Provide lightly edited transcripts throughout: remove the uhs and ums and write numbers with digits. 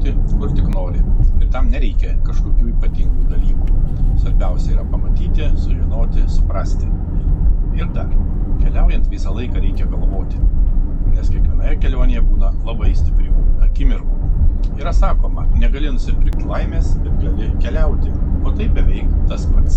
keliauti, kur tik nori. Ir tam nereikia kažkokių ypatingų dalykų. Svarbiausia yra pamatyti, sužinoti, suprasti. Ir dar, keliaujant visą laiką reikia galvoti, nes kiekvienoje kelionėje būna labai stiprių akimirkų. Yra sakoma, negali nusipirkti laimės, bet gali keliauti, o tai beveik tas pats.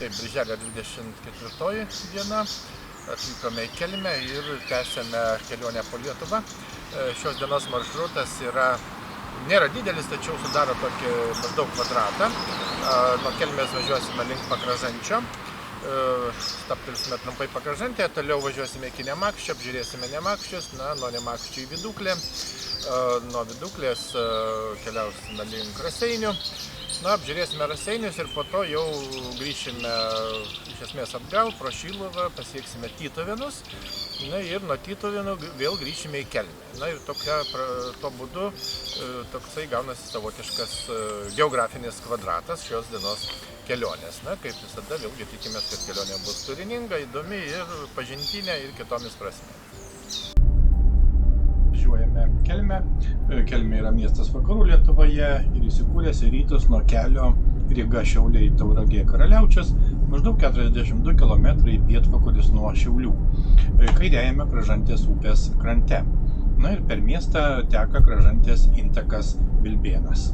Birželio 24 diena atvykome į Kelmę ir tęsėme kelionę po Lietuvą. Šios dienos maršrutas nėra didelis, tačiau sudaro tokį maždaug kvadratą. Nuo Kelmės važiuosime link Pakražančio, stabtelsime trumpai Pakražantėje, toliau važiuosime iki Nemakščio, apžiūrėsime Nemakščius, nuo Nemakščio į Viduklę, nuo Viduklės keliausime link Raseinių. Apžiūrėsime Raseinius ir po to jau grįšime iš esmės atgal pro Šiluvą, pasieksime Tytuvėnus ir nuo Tytuvėnų vėl grįšime į Kelmę. Ir tuo būdu toksai gaunasi savotiškas geografinis kvadratas šios dienos kelionės. Kaip visada, vėlgi tikimės, kad kelionė bus turininga, įdomi ir pažintinė ir kitomis prasmėmis. Važiuojame Kelmę. Kelmė yra miestas vakarų Lietuvoje ir įsikūręs į rytus nuo kelio Ryga-Šiauliai Tauragė-Karaliaučius, maždaug 42 km į pietvakarius nuo Šiaulių, kairiajame Kražantės upės krante. Ir per miestą teka Kražantės intakas Vilbėnas.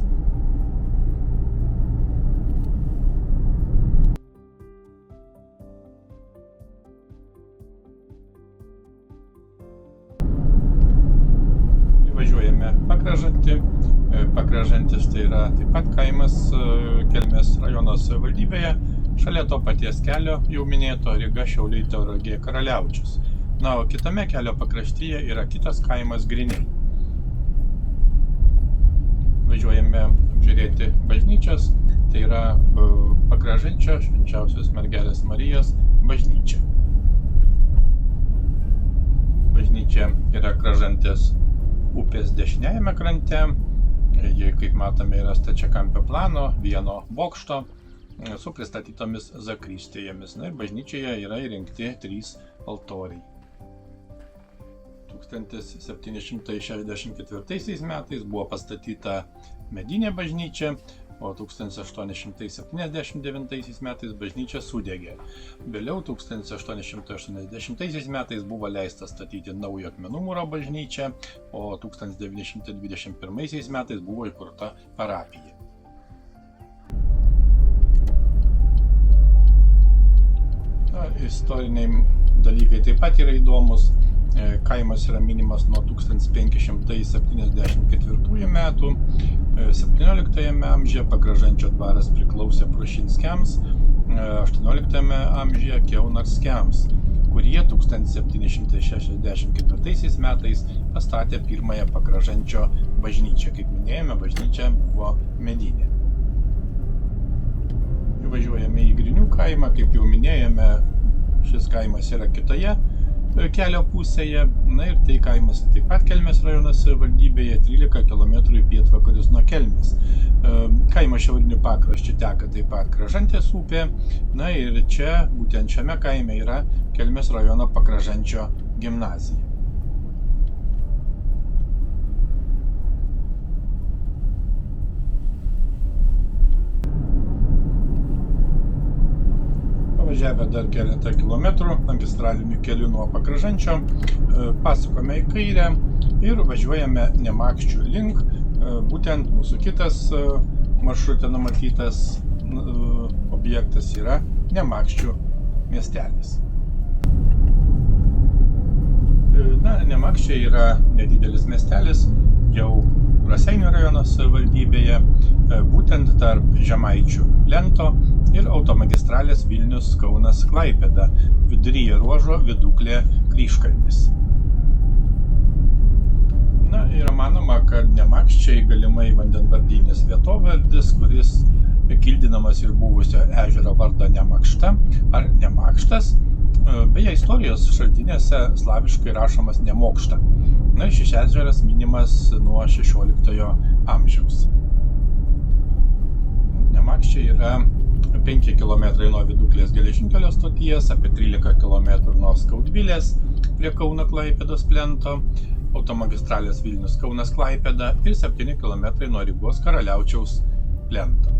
Važiuojame Pakražantį. Pakražantis tai yra taip pat kaimas Kelmės rajono savivaldybėje, šalia to paties kelio jau minėto Ryga-Šiauliai Tauragė-Karaliaučius. O kitame kelio pakraštyje yra kitas kaimas Griniai. Važiuojame apžiūrėti bažnyčias, tai yra Pakražančio Švenčiausios Mergelės Marijos bažnyčia. Bažnyčia yra Kražantės upės dešiniajame krante. Ji, kaip matome, yra stačiakampio plano, vieno bokšto su pristatytomis zakristijomis. Ir bažnyčioje yra įrengti 3 altoriai. 1764 metais buvo pastatyta medinė bažnyčia, o 1879 metais bažnyčia sudegė. Vėliau 1880 metais buvo leista statyti naują akmenų mūro bažnyčią, o 1921 metais buvo įkurta parapija. Istoriniai dalykai taip pat yra įdomus. Kaimas yra minimas nuo 1574 metų. 17 amžiuje Pakražančio dvaras priklausė Prušinskiams, 18 amžiuje Kiaunarskiams, kurie 1764 metais pastatė pirmąją Pakražančio bažnyčią. Kaip minėjome, bažnyčia buvo medinė. Važiuojame į Grinių kaimą, kaip jau minėjome, šis kaimas yra kitoje kelio pusėje. Ir tai kaimas taip pat Kelmės rajono savivaldybėje, 13 km į pietvakarius nuo Kelmės. Kaimo šiauriniu pakraščiu teka taip pat Kražantės upė. Ir čia, būtent šiame kaime, yra Kelmės rajono Pakražančio gimnazija. Važiavę dar keletą kilometrų magistraliniu keliu nuo Pakražančio, pasukame į kairę ir važiuojame Nemakščių link. Būtent mūsų kitas maršrute numatytas objektas yra Nemakščių miestelis. Nemakščiai yra nedidelis miestelis, jau Raseinių rajono savivaldybėje, būtent tarp Žemaičių plento ir automagistralės Vilnius-Kaunas-Klaipėda, viduryje ruožo Viduklė Kryžkalnis. Yra manoma, kad Nemakščiai galimai vandenvardinis vietovardis, kuris kildinamas iš buvusio ežero vardo Nemakšta ar Nemakštas. Beje, istorijos šaltiniuose slaviškai rašomas Nemokšta. Šis ežeras minimas nuo 16 amžiaus. Nemakščiai yra 5 km nuo Viduklės geležinkelio stoties, apie 13 km nuo Skaudvilės prie Kauno Klaipėdos plento, automagistralės Vilnius Kaunas Klaipėda ir 7 km nuo Rygos Karaliaučiaus plento.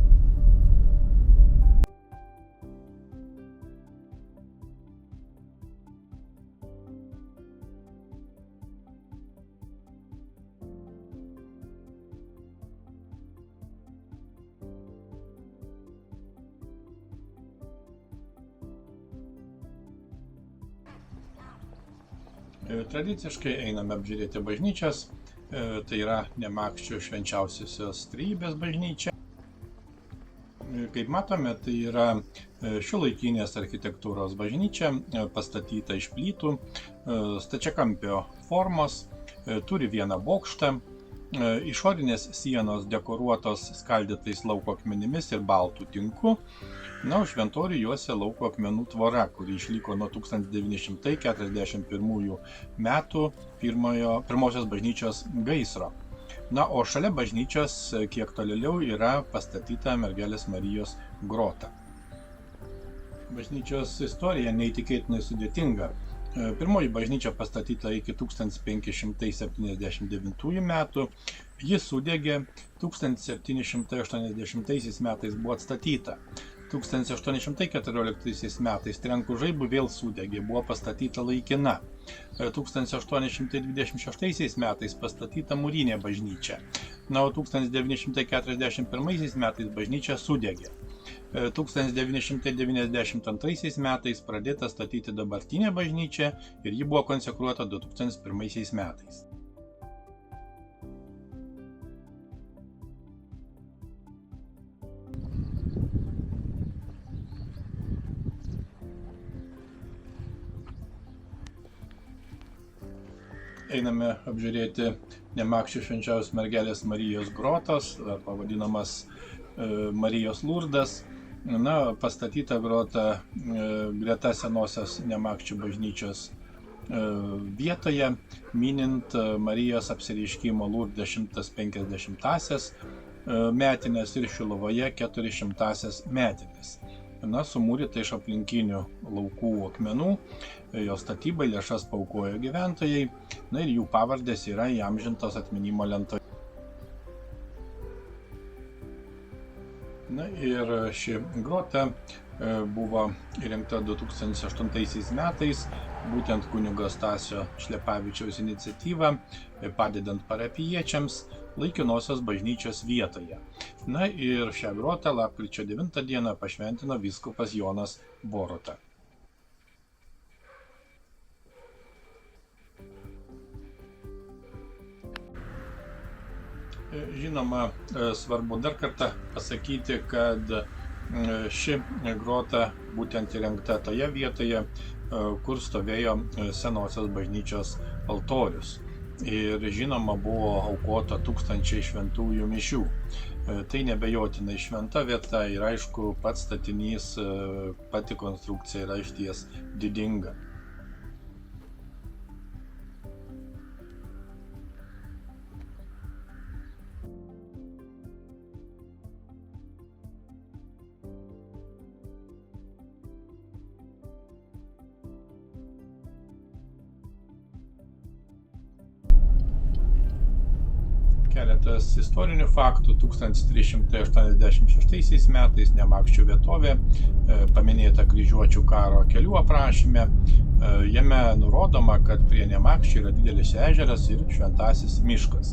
Tradiciškai einame apžiūrėti bažnyčias, tai yra Nemakščių švenčiausiosios Trejybės bažnyčia. Kaip matome, tai yra šiuolaikinės architektūros bažnyčia, pastatyta iš plytų, stačiakampio formos, turi vieną bokštą, išorinės sienos dekoruotos skaldytais lauko akmenimis ir baltų tinku. Na, o šventorių juosia lauko akmenų tvora, kuri išliko nuo 1941 metų pirmosios bažnyčios gaisro. Na, o šalia bažnyčios kiek tolėliau yra pastatyta Mergelės Marijos grota. Bažnyčios istorija neįtikėtinai sudėtinga. Pirmoji bažnyčia pastatyta iki 1579 metų, ji sudegė, 1780 metais buvo atstatyta. 1814 metais trenkų žaibų vėl sudegė, buvo pastatyta laikina. 1826 metais pastatyta mūrinė bažnyčia. Na, o 1941 metais bažnyčia sudegė. 1992 metais pradėta statyti dabartinė bažnyčia ir ji buvo konsekruota 2001 metais. Einame apžiūrėti Nemakščių švenčiausios Mergelės Marijos grotos, pavadinamas Marijos Lurdas. Na, pastatyta grota greta senosios Nemakščių bažnyčios vietoje, minint Marijos apsireiškimo Lurde 150-asias metinės ir Šiluvoje 400-asias metinės. Na, sumūryta iš aplinkinių laukų akmenų, jo statybai lėšas paaukojo gyventojai, na ir jų pavardės yra įamžintos atminimo lentoje. Na ir ši grota buvo įrengta 2008 metais, būtent kunigo Stasio Šlepavičiaus iniciatyva, padedant parapijiečiams laikinosios bažnyčios vietoje. Na ir šią grotą lapkričio 9 dieną pašventino vyskupas Jonas Boruta. Žinoma, svarbu dar kartą pasakyti, kad ši grota būtent įrengta toje vietoje, kur stovėjo senosios bažnyčios altorius. Ir žinoma, buvo aukota tūkstančiai šventųjų mišių. Tai nebejotinai šventa vieta ir aišku, pats statinys, pati konstrukcija yra išties didinga. Keletas istorinių faktų. 1386 metais Nemakščių vietovė paminėta kryžiuočių karo kelių aprašyme. Jame nurodoma, kad prie Nemakščių yra didelis ežeras ir šventasis miškas.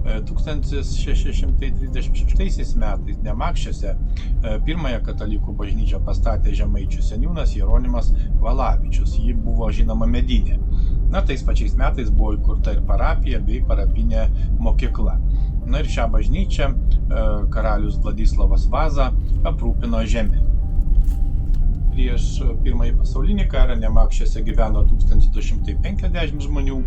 1636 metais Nemakščiuose pirmąją katalikų bažnyčią pastatė žemaičių seniūnas Jeronimas Valavičius. Ji buvo žinoma medinė. Na, tais pačiais metais buvo įkurta ir parapija bei parapinė mokykla. Na ir šią bažnyčią karalius Vladislavas Vaza aprūpino žemę. Prieš pirmąjį pasaulinį karą Nemakščiuose gyveno 1250 žmonių,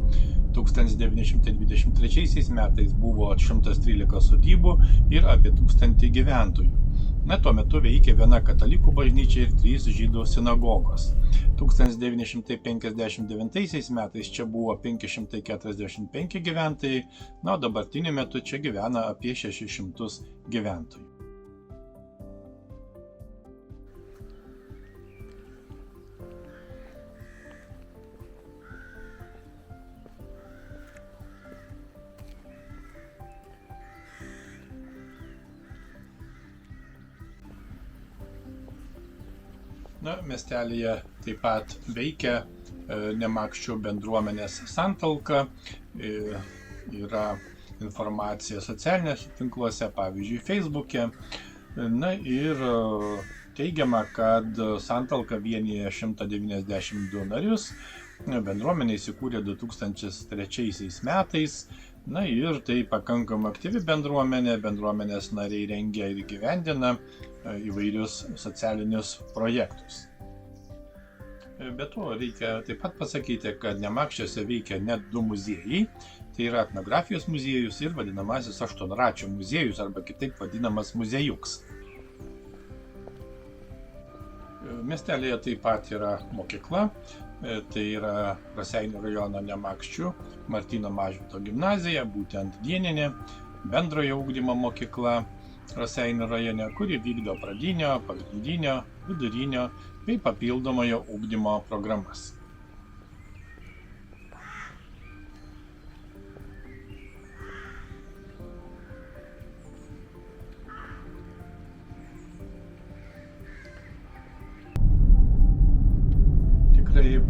1923 metais buvo 113 sodybų ir apie 1000 gyventojų. Na, tuo metu veikė viena katalikų bažnyčia ir 3 žydų sinagogos. 1959 metais čia buvo 545 gyventojai, na, o dabartiniu metu čia gyvena apie 600 gyventojų. Miestelyje taip pat veikia Nemakščių bendruomenės santalka, yra informacija socialinėse tinkluose, pavyzdžiui, Facebook'e. Ir teigiama, kad santalka vienyje 192 narius, bendruomenė įsikūrė 2003 metais. Ir tai pakankamai aktyvi bendruomenė, bendruomenės nariai rengia ir įgyvendina įvairius socialinius projektus. Be to, reikia taip pat pasakyti, kad Nemakščiuose veikia net 2 muziejai, tai yra etnografijos muziejus ir vadinamasis Aštuonračio muziejus, arba kitaip vadinamas muziejuks. Miestelėje taip pat yra mokykla, tai yra Raseinių rajono Nemakščių Martyno Mažvydo gimnazija, būtent dieninė bendrojo ugdymo mokykla Raseinių rajone, kuri vykdo pradinio, pagrindinio, vidurinio bei papildomojo ugdymo programas.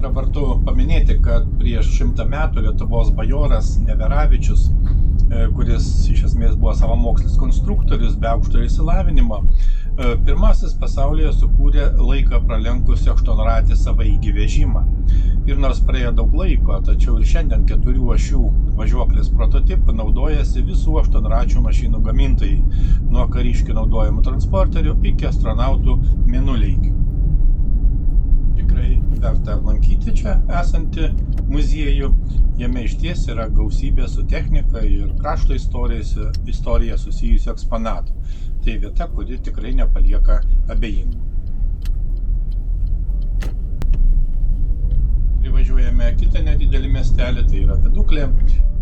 Pravartu paminėti, kad prieš 100 metų Lietuvos bajoras Neveravičius, kuris iš esmės buvo savamokslis konstruktorius be aukštojo išsilavinimo, pirmasis pasaulyje sukūrė laiką pralenkusį aštuonratį savaeigį vežimą. Ir nors praėjo daug laiko, tačiau ir šiandien 4 ašių važiuoklės prototipų naudojasi visų aštuonračių mašinų gamintojai, nuo kariškių naudojamų transporterių iki astronautų mėnuleigių. Tikrai verta lankyti čia esantį muziejų. Jame išties yra gausybė su technika ir krašto istorija susijusių eksponatų. Tai vieta, kuri tikrai nepalieka abejingų. Privažiuojame kitą nedidelį miestelį, tai yra Viduklė.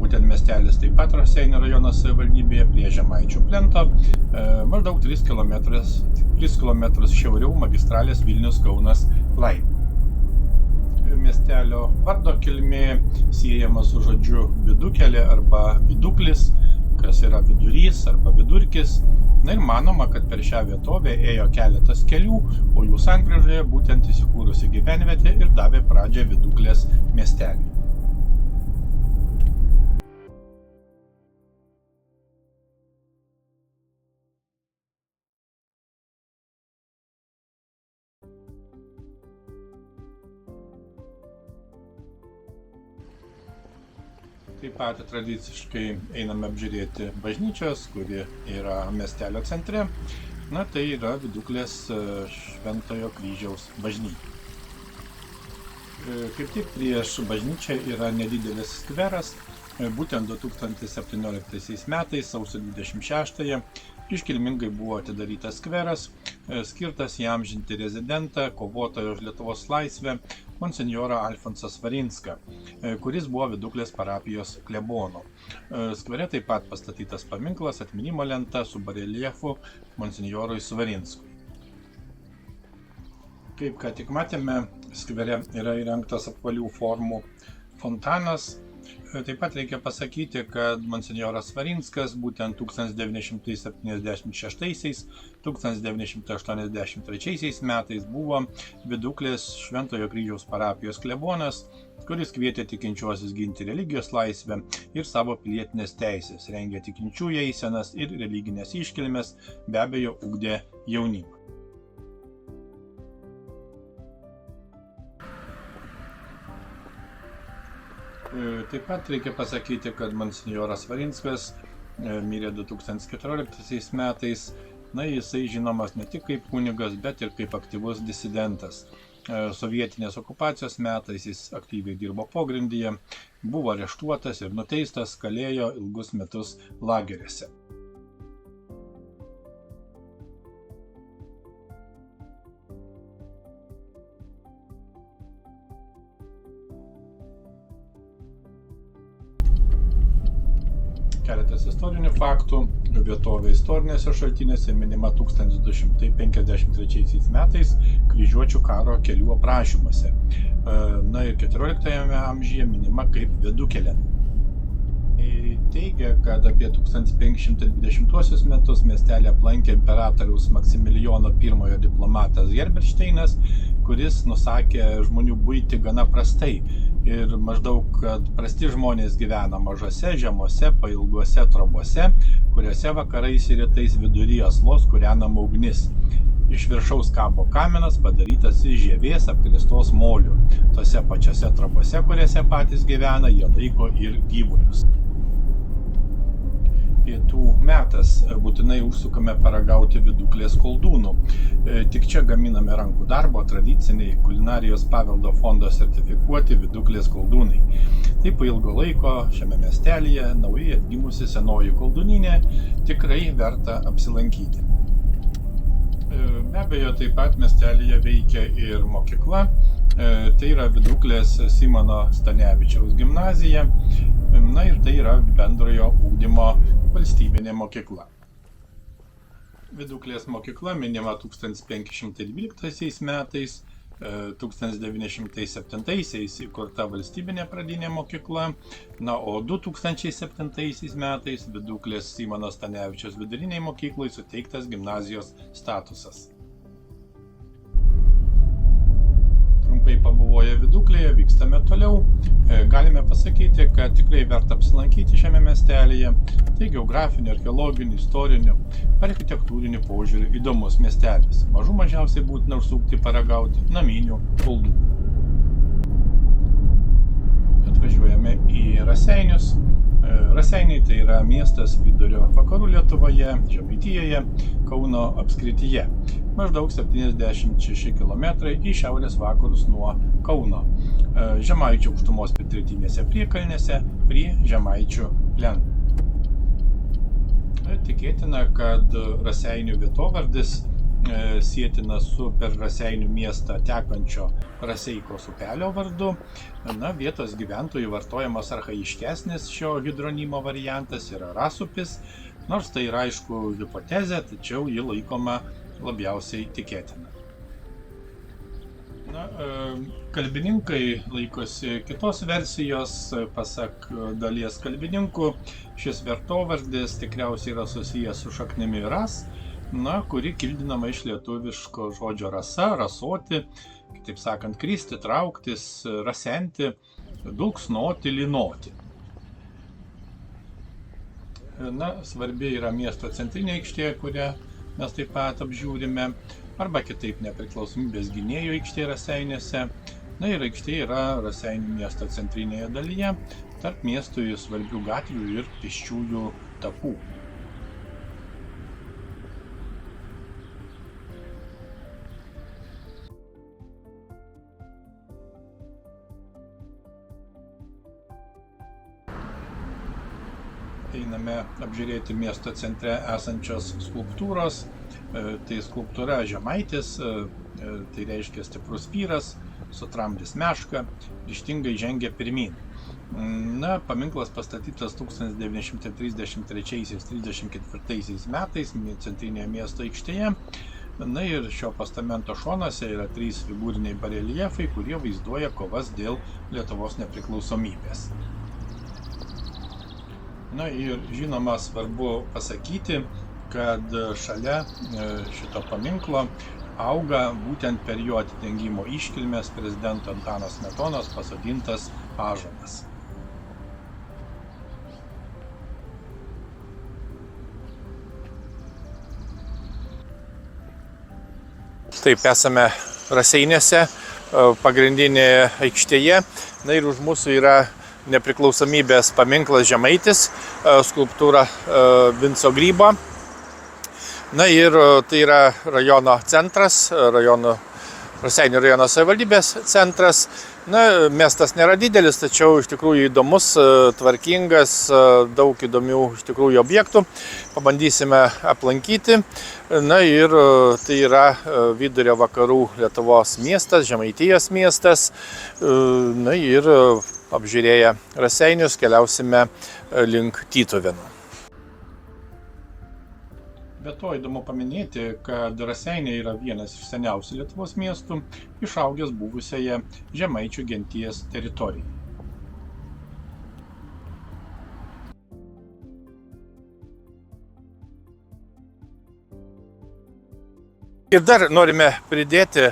Būtent miestelis taip pat Raseinių rajono savivaldybėje prie Žemaičių plento, maždaug 3 km šiauriau magistralės Vilnius-Kaunas Laipė. Miestelio vardo kilmė siejama su žodžiu vidukelė arba viduklis, kas yra vidurys arba vidurkis. Ir manoma, kad per šią vietovę ėjo keletas kelių, o jų sankryžoje būtent įsikūrusi gyvenvietė ir davė pradžią Viduklės miesteliui. Taip pat tradiciškai einame apžiūrėti bažnyčios, kuri yra miestelio centre. Tai yra Viduklės Šventojo Kryžiaus bažnyčia. Kaip tik prieš bažnyčią yra nedidelis skveras. Būtent 2017 metais, sausio 26-ąją, iškilmingai buvo atidarytas skveras, skirtas įamžinti rezidentą, kovotoją už Lietuvos laisvę, monsinjorą Alfonsą Svarinską, kuris buvo Viduklės parapijos klebonu. Skvere taip pat pastatytas paminklas, atminimo lenta su bareljefu monsinjorui Svarinskui. Kaip ką tik matėme, skvere yra įrengtas apvalių formų fontanas. Taip pat reikia pasakyti, kad monsinjoras Svarinskas būtent 1976–1983 metais buvo Viduklės Šventojo Kryžiaus parapijos klebonas, kuris kvietė tikinčiuosius ginti religijos laisvę ir savo pilietinės teisės, rengė tikinčiųjų eisenas ir religinės iškilmes, be abejo ugdė jaunimą. Taip pat reikia pasakyti, kad monsinjoras Svarinskas mirė 2014 metais. Jisai žinomas ne tik kaip kunigas, bet ir kaip aktyvus disidentas. Sovietinės okupacijos metais jis aktyviai dirbo pogrindyje, buvo areštuotas ir nuteistas, kalėjo ilgus metus lageriuose. Keletas istorinių faktų. Vietovė istorinėse šaltiniuose minima 1253 metais kryžiuočių karo kelių aprašymuose. Ir 14 amžiuje minima kaip Vidukelė. Teigia, kad apie 1520 metus miestelį aplankė imperatoriaus Maksimilijono I diplomatas Herberšteinas, kuris nusakė žmonių buitį gana prastai ir maždaug, kad prasti žmonės gyvena mažose, žemose, pailguose trobose, kuriuose vakarais ir rytais vidury aslos kūrenama ugnis. Iš viršaus kabo kaminas padarytas iš žievės apkrėstos molių. Tose pačiose trobose, kuriuose patys gyvena, jie laiko ir gyvulius. Pietų metas, būtinai užsukame paragauti Viduklės koldūnų. Tik čia gaminame rankų darbo tradiciniai kulinarijos paveldo fondo sertifikuoti Viduklės koldūnai. Tai po ilgo laiko šiame miestelyje naujai atgimusi senoji koldūninė, tikrai verta apsilankyti. Be abejo, taip pat miestelyje veikia ir mokykla, tai yra Viduklės Simono Stanevičiaus gimnazija, na ir tai yra bendrojo ugdymo valstybinė mokykla. Viduklės mokykla minima 1512 metais, 1907 įkurta valstybinė pradinė mokykla, na, o 2007 metais Viduklės Simono Stanevičiaus viduriniai mokyklai suteiktas gimnazijos statusas. Trumpai pabuvoję Viduklėje, vykstame toliau. Galime pasakyti, kad tikrai verta apsilankyti šiame miestelyje. Tai geografiniu, archeologiniu, istoriniu, architektūriniu požiūriu įdomus miestelis. Mažų mažiausiai būtina užsukti paragauti naminių koldūnų. Atvažiuojame į Raseinius. Raseiniai tai yra miestas vidurio vakarų Lietuvoje, Žemaitijoje, Kauno apskrityje. Maždaug 76 km į šiaurės vakarus nuo Kauno. Žemaičių aukštumos pietrytinėse priekalnėse prie Žemaičių plenų. Tikėtina, kad Raseinių vietovardis sietinas su per Raseinių miestą tekančio Raseikos upelio vardu. Na, vietos gyventojų vartojamas archaiškesnis šio hidronimo variantas yra Rasupis, nors tai yra aišku hipotezė, tačiau ji laikoma labiausiai tikėtina. Na, kalbininkai laikosi kitos versijos, pasak dalies kalbininkų, šis vietovardis tikriausiai yra susijęs su šaknimi ras, na, kuri kildinama iš lietuviško žodžio rasa, rasoti, kitaip sakant, kristi, trauktis, rasenti, dulksnoti, lynoti. Na, svarbi yra miesto centrinė aikštė, kurią mes taip pat apžiūrime, arba kitaip nepriklausomybės gynėjų aikštė Raseiniuose. Na ir aikštė yra Raseinių miesto centrinėje dalyje, tarp miestui svarbių gatvių ir pėsčiųjų takų. Einame apžiūrėti miesto centre esančios skulptūros. Tai skulptūra Žemaitis, tai reiškia stiprus vyras, sutramdęs mešką, ryžtingai žengia pirmyn. Na, paminklas pastatytas 1933–34 metais centrinėje miesto aikštėje. Na ir šio postamento šonuose yra 3 figūriniai bareljefai, kurie vaizduoja kovas dėl Lietuvos nepriklausomybės. Na ir žinoma, svarbu pasakyti, kad šalia šito paminklo auga būtent per jo atidengimo iškilmes prezidento Antano Smetonos pasodintas ąžuolas. Taip, esame Raseiniuose, pagrindinėje aikštėje. Na ir už mūsų yra nepriklausomybės paminklas Žemaitis, skulptūra Vinco Grybo. Na ir tai yra rajono centras, Raseinių rajono savivaldybės centras. Na, miestas nėra didelis, tačiau iš tikrųjų įdomus, tvarkingas, daug įdomių iš tikrųjų objektų. Pabandysime aplankyti. Na ir tai yra vidurio vakarų Lietuvos miestas, Žemaitijos miestas. Na ir apžiūrėję Raseinius keliausime link Tytuvėnų. Be to įdomu paminėti, kad Raseiniai yra vienas iš seniausių Lietuvos miestų, išaugęs buvusioje Žemaičių genties teritorijoje. Ir dar norime pridėti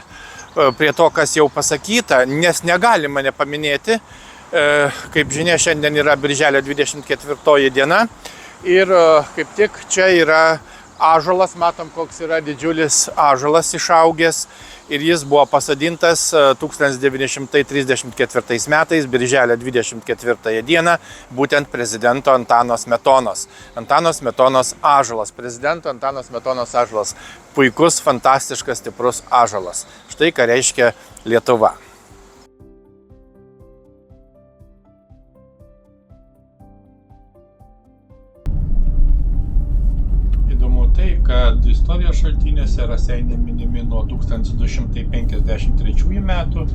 prie to, kas jau pasakyta, nes negalima nepaminėti, kaip žinia, šiandien yra birželio 24 diena ir kaip tik čia yra ąžuolas, matom, koks yra didžiulis ąžuolas išaugęs ir jis buvo pasodintas 1934 metais, birželio 24 dieną, būtent prezidento Antano Smetonos. Antano Smetonos ąžuolas, prezidento Antano Smetonos ąžuolas. Puikus, fantastiškas, stiprus ąžuolas. Štai ką reiškia Lietuva. Tai, kad istorijos šaltiniuose Raseiniai minimi nuo 1253 metų,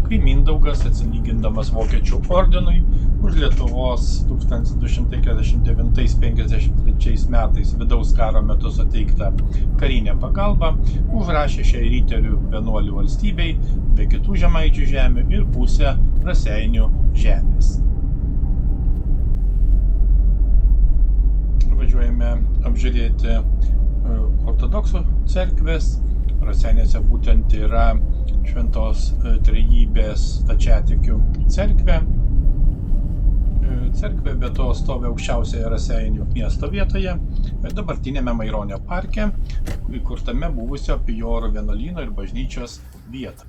kai Mindaugas, atsilygindamas Vokiečių ordinui už Lietuvos 1249-53 metais vidaus karo metu suteiktą karinę pagalbą, užrašė šiai riterių vienuolių valstybei be kitų žemaičių žemių ir pusę Raseinių žemės. Važiuojame apžiūrėti ortodoksų cerkvės. Raseiniuose būtent yra Šventos Trejybės stačiatikių cerkvė. Cerkvė be to stovi aukščiausioje Raseinių miesto vietoje, dabartinėme Maironio parke, įkurtame buvusio Pijoro vienuolyno ir bažnyčios vietą.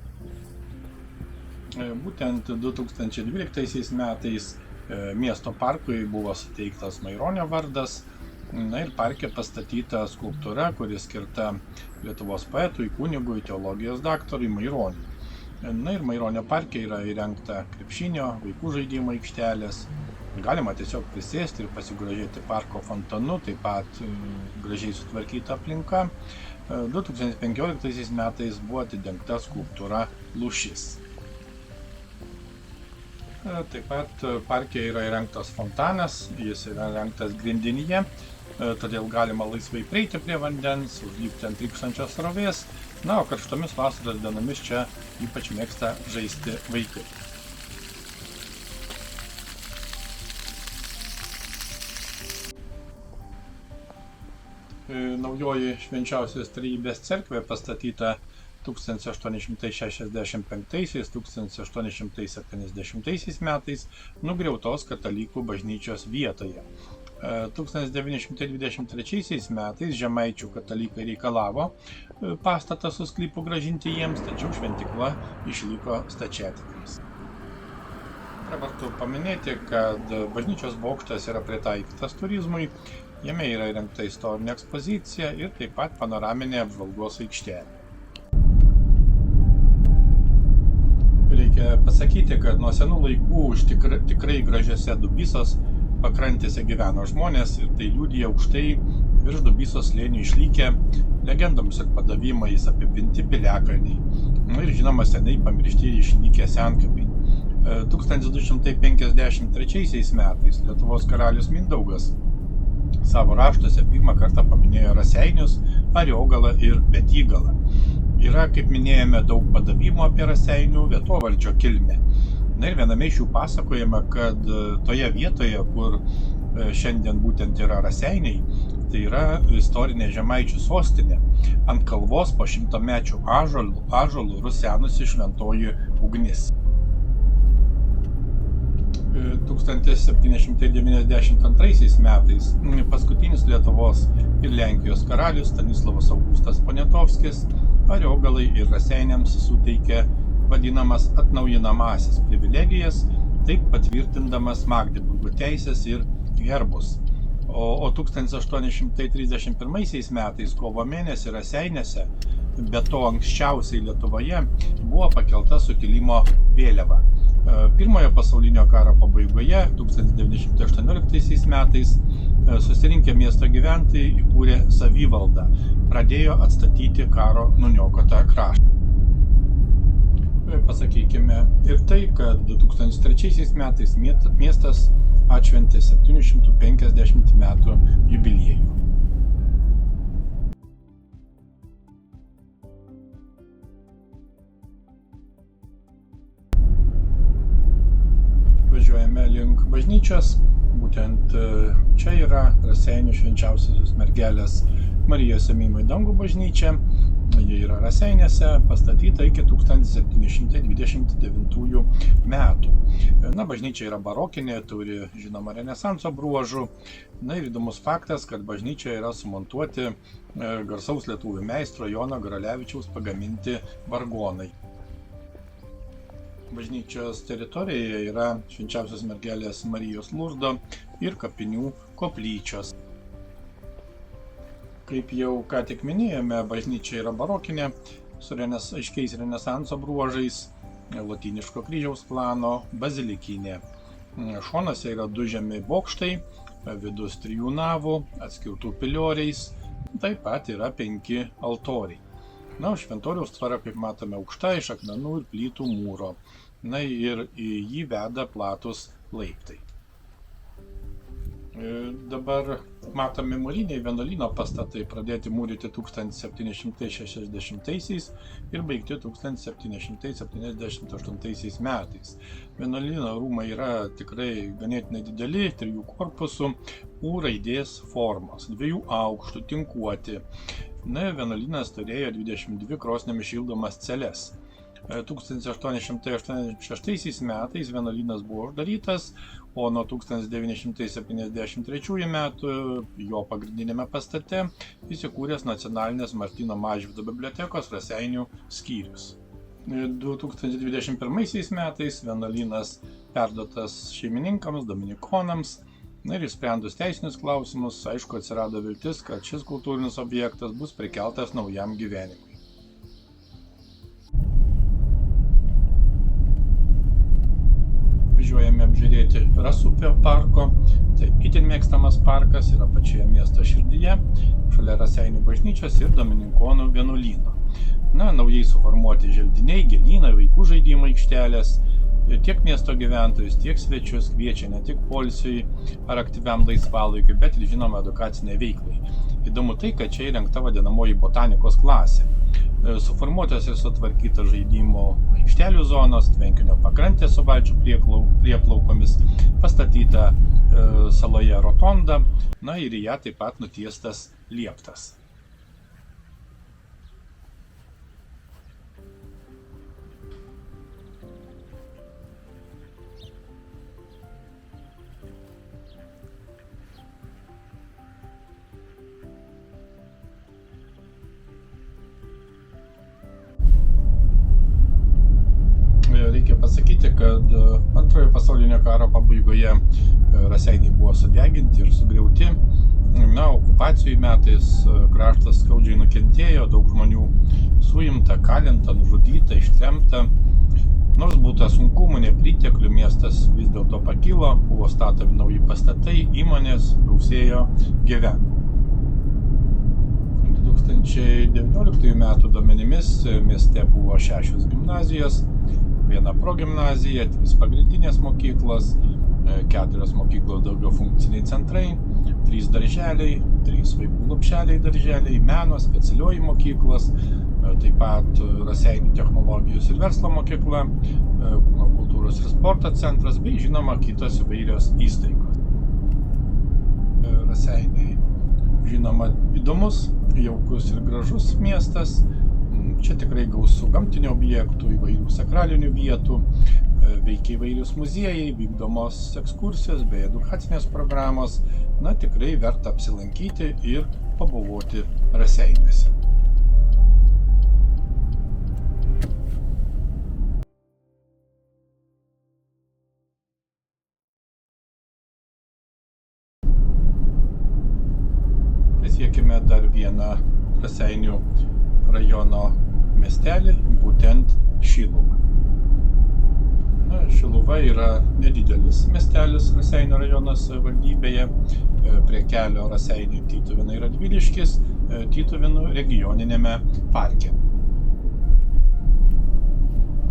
Būtent 2012 metais miesto parkui buvo suteiktas Maironio vardas. Na ir parke pastatyta skulptūra, kuri skirta Lietuvos poetui, kunigui, teologijos daktarui Maironiui. Na ir Maironio parke yra įrengta krepšinio, vaikų žaidimo aikštelės. Galima tiesiog prisėsti ir pasigrožėti parko fontanu, taip pat gražiai sutvarkyta aplinka. 2015 metais buvo atidengta skulptūra Lūšis. Taip pat parke yra įrengtas fontanas, jis yra įrengtas grindinyje, todėl galima laisvai prieiti prie vandens, užlipti ant trykštančios srovės, na, o karštomis vasaros dienomis čia ypač mėgsta žaisti vaikai. Naujoji Švenčiausios Trejybės cerkvė pastatyta 1885–1870 metais nugriautos katalikų bažnyčios vietoje. 1923 metais žemaičių katalikai reikalavo pastatą su sklypu grąžinti jiems, tačiau šventykla išliko stačiatikiams. Pravartu paminėti, kad bažnyčios bokštas yra pritaikytas turizmui, jame yra įrengta istorinė ekspozicija ir taip pat panoraminė apžvalgos aikštelė. Reikia pasakyti, kad nuo senų laikų tikrai gražiose Dubysos pakrantėse gyveno žmonės ir tai liudija aukštai virš Dubysos slėnių išlikę legendomis ir padavimais apipinti piliakalniai. Ir žinoma, seniai pamiršti išlikę senkapiai. 1253 metais Lietuvos karalius Mindaugas savo raštuose pirmą kartą paminėjo Raseinius, Ariogalą ir Betygalą. Yra, kaip minėjome, daug padavimų apie Raseinių vietovardžio kilmę. Na ir viename iš jų pasakojama, kad toje vietoje, kur šiandien būtent yra Raseiniai, tai yra istorinė žemaičių sostinė, ant kalvos po šimtamečių ąžuolų rusenusi šventoji ugnis. 1792 metais paskutinis Lietuvos ir Lenkijos karalius Stanislovas Augustas Poniatovskis Ariogalai ir Raseiniams suteikė vadinamas atnaujinamąsias privilegijas, taip patvirtindamas Magdeburgo teisės ir herbus. O 1831 metais kovo mėnesį Raseiniuose, be to anksčiausiai Lietuvoje, buvo pakelta sukilimo vėliava. Pirmojo pasaulinio karo pabaigoje, 1918 metais, susirinkę miesto gyventojai įkūrė savivaldą, pradėjo atstatyti karo nuniokotą kraštą. Pasakykime ir tai, kad 2003 metais miestas atšventė 750 metų jubiliejų. Važiuojame link bažnyčios, būtent čia yra Raseinių Švenčiausiosios mergelės Marijos ėmimo į dangų bažnyčia. Jie yra Raseiniuose, pastatyta iki 1729 metų. Na, bažnyčia yra barokinė, turi žinoma renesanso bruožų. Na ir įdomus faktas, kad bažnyčioje yra sumontuoti garsaus lietuvių meistro Jono Garalevičiaus pagaminti vargonai. Bažnyčios teritorijoje yra Švenčiausios mergelės Marijos Lurdo ir kapinių koplyčios. Kaip jau ką tik minėjome, bažnyčia yra barokinė, su aiškiais renesanso bruožais, lotyniško kryžiaus plano, bazilikinė. Šonuose yra 2 žemi bokštai, vidus 3 navų, atskirtų pilioriais, taip pat yra 5 altoriai. Na, šventoriaus tvara, kaip matome, aukšta iš akmenų ir plytų mūro. Na ir į jį veda platus laiptai. Dabar matomi mūriniai vienuolyno pastatai, pradėti mūryti 1760 ir baigti 1778 metais. Vienuolyno rūmai yra tikrai ganėtinai dideli, 3 korpusų, U raidės formos, 2 aukštų, tinkuoti. Na, vienuolynas turėjo 22 krosnėmis šildomas celes. 1886 metais vienuolynas buvo uždarytas, o nuo 1973 metų jo pagrindinėme pastate įsikūręs Nacionalinės Martyno Mažvydo bibliotekos Raseinių skyrius. 2021 metais vienuolynas perduotas šeimininkams, dominikonams. Na ir išsprendus teisinius klausimus, aišku, atsirado viltis, kad šis kultūrinis objektas bus prikeltas naujam gyvenimui. Važiuojame apžiūrėti Rasupio parko. Tai itin mėgstamas parkas yra pačioje miesto širdyje, šalia Raseinių bažnyčios ir dominikonų vienuolyno. Na, naujai suformuoti želdiniai, gėlynai, vaikų žaidimų aikštelės. Tiek miesto gyventojus, tiek svečius kviečia ne tik poilsiui ar aktyviam laisvalaikiui, bet ir žinoma edukaciniai veiklai. Įdomu tai, kad čia įrengta vadinamoji botanikos klasė. Suformuotas ir sutvarkytas žaidimų aikštelių zonos, tvenkinio pakrantė su valčių prieplaukomis, pastatyta saloje rotonda, na ir į ją taip pat nutiestas lieptas. Reikia pasakyti, kad Antrojo pasaulinio karo pabaigoje Raseiniai buvo sudeginti ir sugriauti. Na, okupacijų metais kraštas skaudžiai nukentėjo, daug žmonių suimta, kalinta, nužudyta, ištremta. Nors būta sunkumų, nepriteklių, miestas vis dėlto pakilo, buvo statomi nauji pastatai, įmonės, gausėjo gyvenimą. 2019 metų duomenimis mieste buvo 6 gimnazijos, 1 progimnazija, 3 pagrindinės mokyklos, 4 mokyklos daugiafunkciniai centrai, 3 darželiai, 3 vaikų lopšeliai darželiai, meno, specialioji mokyklos, taip pat Raseinių technologijos ir verslo mokykla, kultūros ir sporto centras, bei žinoma kitos įvairios įstaigos. Raseiniai, žinoma, įdomus, jaukus ir gražus miestas. Čia tikrai gausu gamtinių objektų, įvairių sakralinių vietų, veikia įvairius muziejai, vykdomos ekskursijos bei edukacinės programos. Na, tikrai verta apsilankyti ir pabuvoti Raseiniuose. Pasiekime dar vieną Raseinių rajono miestelį, būtent Šiluvą. Na, Šiluva yra nedidelis miestelis Raseinių rajono savivaldybėje. Prie kelio Raseinių Tytuvėnai Radviliškis, Tytuvėnų regioninėme parke.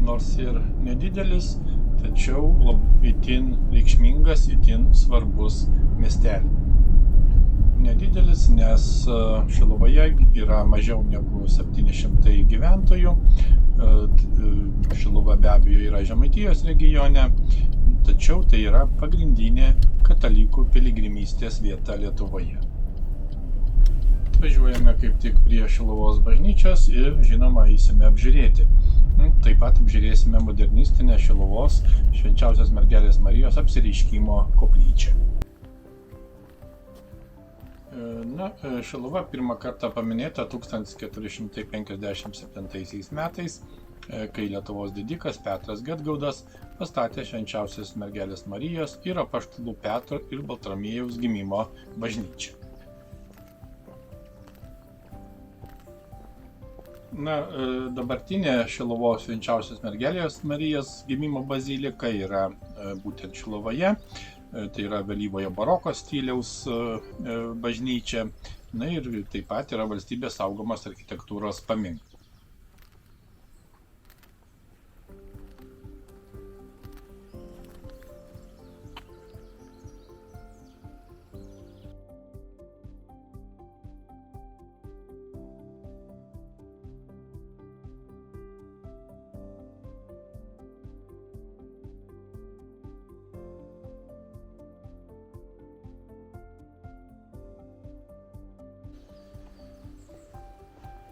Nors ir nedidelis, tačiau itin reikšmingas, itin svarbus miestelis. Nedidelis, nes Šiluvoje yra mažiau negu 700 gyventojų. Šiluva be abejo yra Žemaitijos regione, tačiau tai yra pagrindinė katalikų piligrimystės vieta Lietuvoje. Važiuojame kaip tik prie Šiluvos bažnyčios ir, žinoma, eisime apžiūrėti. Taip pat apžiūrėsime modernistinę Šiluvos Švenčiausios Mergelės Marijos apsireiškimo koplyčią. Šiluva pirmą kartą paminėta 1457 metais, kai Lietuvos didikas Petras Gedgaudas pastatė Švenčiausios Mergelės Marijos ir apaštalų Petro ir Baltramiejaus gimimo bažnyčią. Dabartinė Šiluvos Švenčiausios Mergelės Marijos gimimo bazilika yra būtent Šiluvoje. Tai yra vėlyvojo baroko stiliaus bažnyčia, ir taip pat yra valstybės saugomas architektūros paminklas.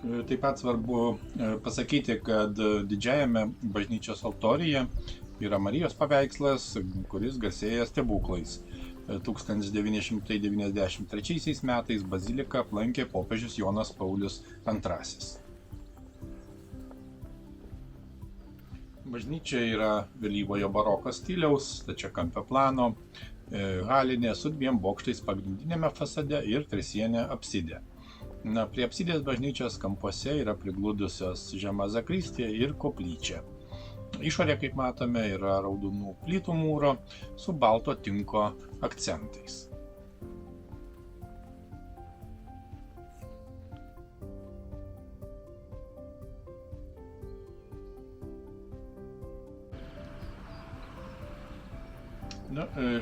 Taip pat svarbu pasakyti, kad didžiajame bažnyčios altoriuje yra Marijos paveikslas, kuris garsėja stebuklais. 1993 metais baziliką aplankė popiežius Jonas Paulius II. Bažnyčia yra vėlyvojo baroko stiliaus, stačiakampio plano, halinė su 2 bokštais pagrindinėme fasade ir trisienė apsidė. Prie apsidės bažnyčios kampuose yra prigludusios žema zakristija ir koplyčia. Išorė, kaip matome, yra raudonų plytų mūro su balto tinko akcentais.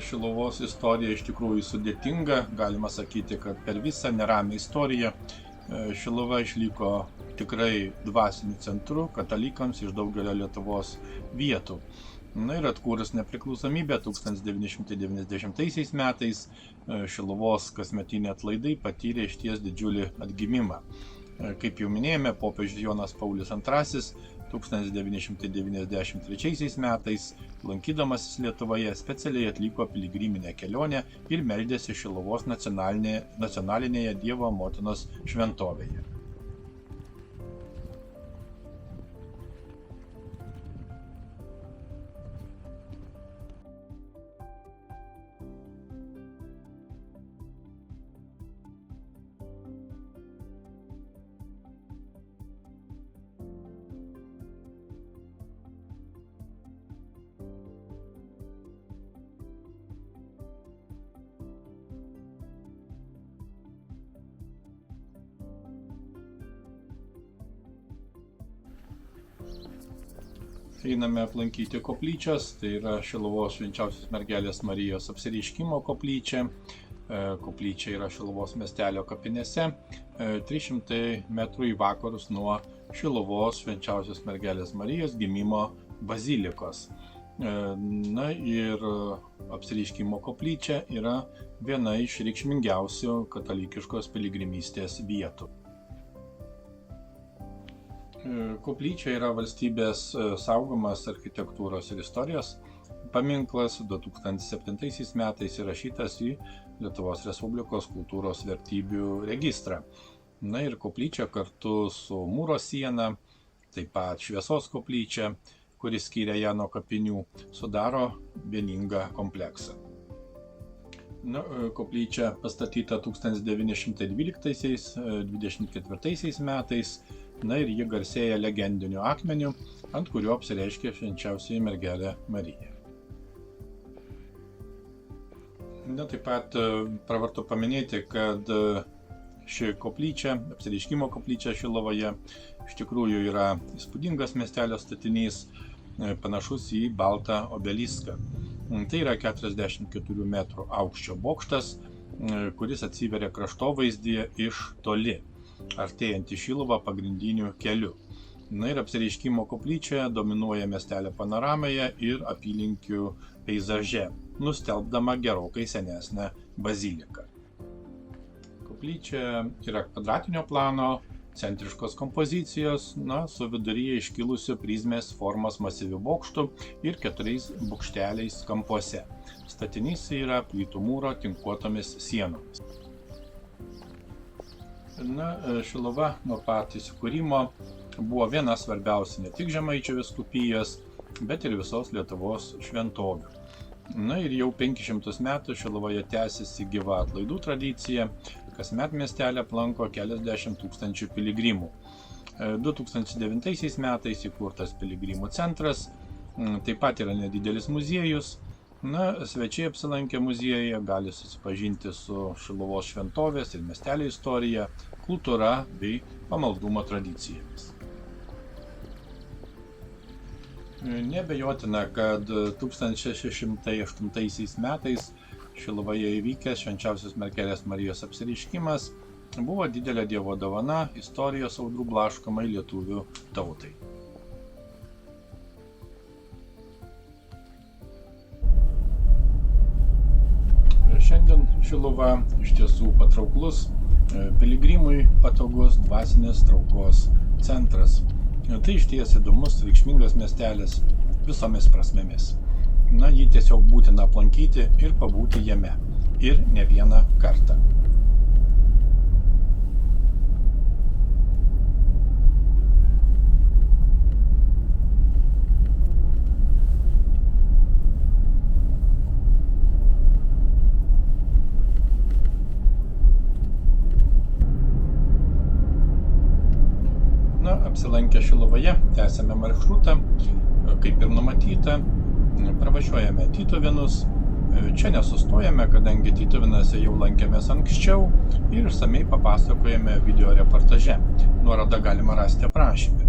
Šiluvos istorija iš tikrųjų sudėtinga, galima sakyti, kad per visą neramią istoriją Šiluva išliko tikrai dvasiniu centru katalikams iš daugelio Lietuvos vietų. Ir atkūrus nepriklausomybę 1990 metais Šiluvos kasmetiniai atlaidai patyrė išties didžiulį atgimimą. Kaip jau minėjome, popiežius Jonas Paulius II 1993 metais, lankydamasis Lietuvoje, specialiai atliko piligriminę kelionę ir meldėsi Šiluvos nacionalinėje Dievo motinos šventovėje. Einame aplankyti koplyčios, tai yra Šiluvos Švenčiausios Mergelės Marijos apsireiškimo koplyčia. Koplyčia yra Šiluvos miestelio kapinėse, 300 metrų į vakarus nuo Šiluvos Švenčiausios Mergelės Marijos gimimo bazilikos. Ir apsireiškimo koplyčia yra viena iš reikšmingiausių katalikiškos piligrimystės vietų. Koplyčia yra valstybės saugomas architektūros ir istorijos paminklas, 2007 metais įrašytas į Lietuvos Respublikos kultūros vertybių registrą. Ir koplyčia kartu su mūro siena, taip pat šviesos koplyčia, kuris skiria ją nuo kapinių, sudaro vieningą kompleksą. Koplyčia pastatyta 1912–24 metais, ir ji garsėja legendiniu akmeniu, ant kurio apsireiškė Švenčiausioji Mergelė Marija. Taip pat pravartu paminėti, kad ši koplyčia, apsireiškimo koplyčia Šiluvoje, iš tikrųjų yra įspūdingas miestelio statinys, panašus į baltą obeliską. Tai yra 44 metrų aukščio bokštas, kuris atsiveria kraštovaizdyje iš toli, artėjant į Šiluvą pagrindiniu keliu. Ir apsireiškimo koplyčia dominuoja miestelio panoramoje ir apylinkių peizaže, nustelbdama gerokai senesnę baziliką. Koplyčia yra kvadratinio plano, centriškos kompozicijos, su viduryje iškilusiu prizmės formos masyviu bokštu ir 4 bokšteliais kampuose. Statinys yra plytų mūro tinkuotomis sienomis. Šiluva nuo pat įsikūrimo buvo viena svarbiausia ne tik Žemaičių vyskupijos, bet ir visos Lietuvos šventovių. Ir jau 500 metų Šiluvoje tęsiasi gyva atlaidų tradicija, kasmet miestelį aplanko keliasdešimt tūkstančių piligrimų. 2009 metais įkurtas piligrimų centras, taip pat yra nedidelis muziejus. Svečiai apsilankę muziejuje gali susipažinti su Šiluvos šventovės ir miestelio istorija, kultūra bei pamaldumo tradicijomis. Neabejotina, kad 1608 metais Šiluvoje įvykęs Švenčiausios Mergelės Marijos apsireiškimas buvo didelė Dievo dovana istorijos audrų blaškomai lietuvių tautai. Šiandien Šiluva iš tiesų patrauklus, piligrimui patogus dvasinės traukos centras. Tai išties įdomus, reikšmingas miestelis visomis prasmėmis. Jį tiesiog būtina aplankyti ir pabūti jame. Ir ne vieną kartą. Apsilankę Šiluvoje, tęsėme maršrutą, kaip ir numatyta. Pravažiuojame Tytuvėnus. Čia nesustojame, kadangi Tytuvėnuose jau lankėmės anksčiau ir išsamiai papasakojame video reportaže. Nuorodą galima rasti aprašyme.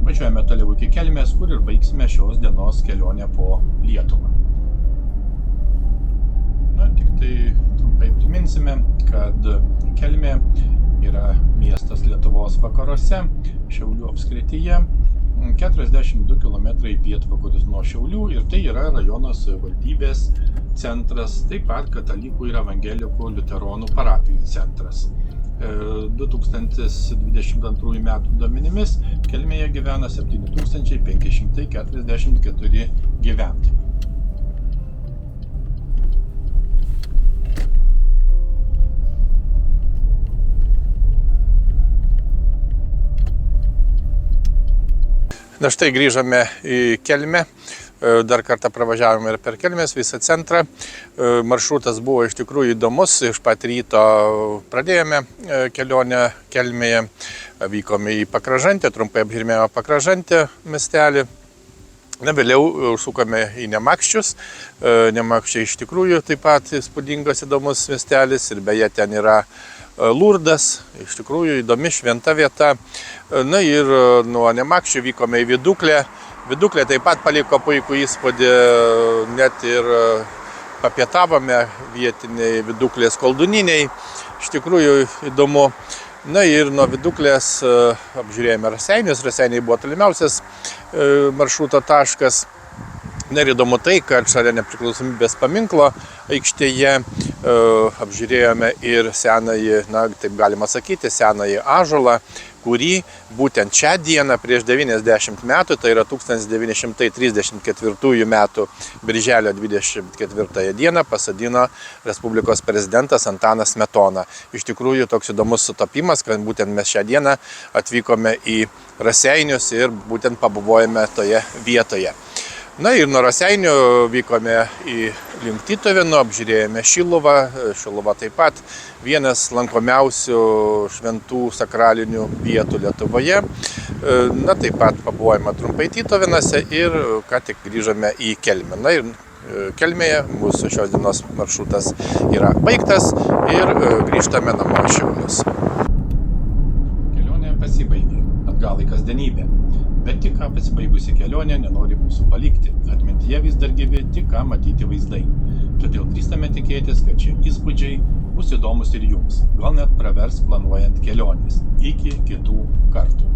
Važiuojame toliau iki Kelmės, kur ir baigsime šios dienos kelionę po Lietuvą. Tik tai trumpai priminsime, kad Kelmė yra miestas Lietuvos vakaruose, Šiaulių apskrityje, 42 km į pietvakarius nuo Šiaulių ir tai yra rajono savivaldybės centras, taip pat katalikų ir evangelikų liuteronų parapijų centras. 2022 metų duomenimis Kelmėje gyvena 7544 gyventojai. Štai grįžome į Kelmę, dar kartą pravažiavome ir per Kelmės visą centrą. Maršrutas buvo iš tikrųjų įdomus, iš pat ryto pradėjome kelionę Kelmėje, vykome į Pakražantę, trumpai apžiūrėjome Pakražantę miestelį. Vėliau užsukome į Nemakščius. Nemakščiai iš tikrųjų taip pat įspūdingas įdomus miestelis ir beje ten yra Lurdas, iš tikrųjų įdomi šventa vieta. Ir nuo Nemakščių vykome į Viduklę. Viduklė taip pat paliko puikų įspūdį, net ir papietavome vietiniai Viduklės kolduniniai. Iš tikrųjų įdomu. Ir nuo Viduklės apžiūrėjome Raseinius. Raseiniai buvo tolimiausias maršruto taškas. Ir įdomu tai, kad šalia nepriklausomybės paminklo aikštėje apžiūrėjome ir senąjį, taip galima sakyti, senąjį ąžuolą, kurį būtent šią dieną prieš 90 metų, tai yra 1934 metų birželio 24 dieną pasodino Respublikos prezidentas Antanas Smetona. Iš tikrųjų toks įdomus sutapimas, kad būtent mes šią dieną atvykome į Raseinius ir būtent pabuvojame toje vietoje. Ir nuo Raseinių vykome į link Tytuvėnų, apžiūrėjome Šiluvą. Šiluva taip pat vienas lankomiausių šventų sakralinių vietų Lietuvoje. Taip pat pabuvojame trumpai Tytuvėnuose ir ką tik grįžome į Kelmę. Ir Kelmėje mūsų šios dienos maršrutas yra baigtas ir grįžtame namo į Šiaulius. Kelionė pasibaigė, atgal į kasdienybę. Bet tik ką pasibaigusi kelionė nenori mūsų palikti. Atmintyje vis dar gyvi tik ką matyti vaizdai. Todėl drįstame tikėtis, kad šie įspūdžiai bus įdomus ir jums. Gal net pravers planuojant kelionės. Iki kitų kartų.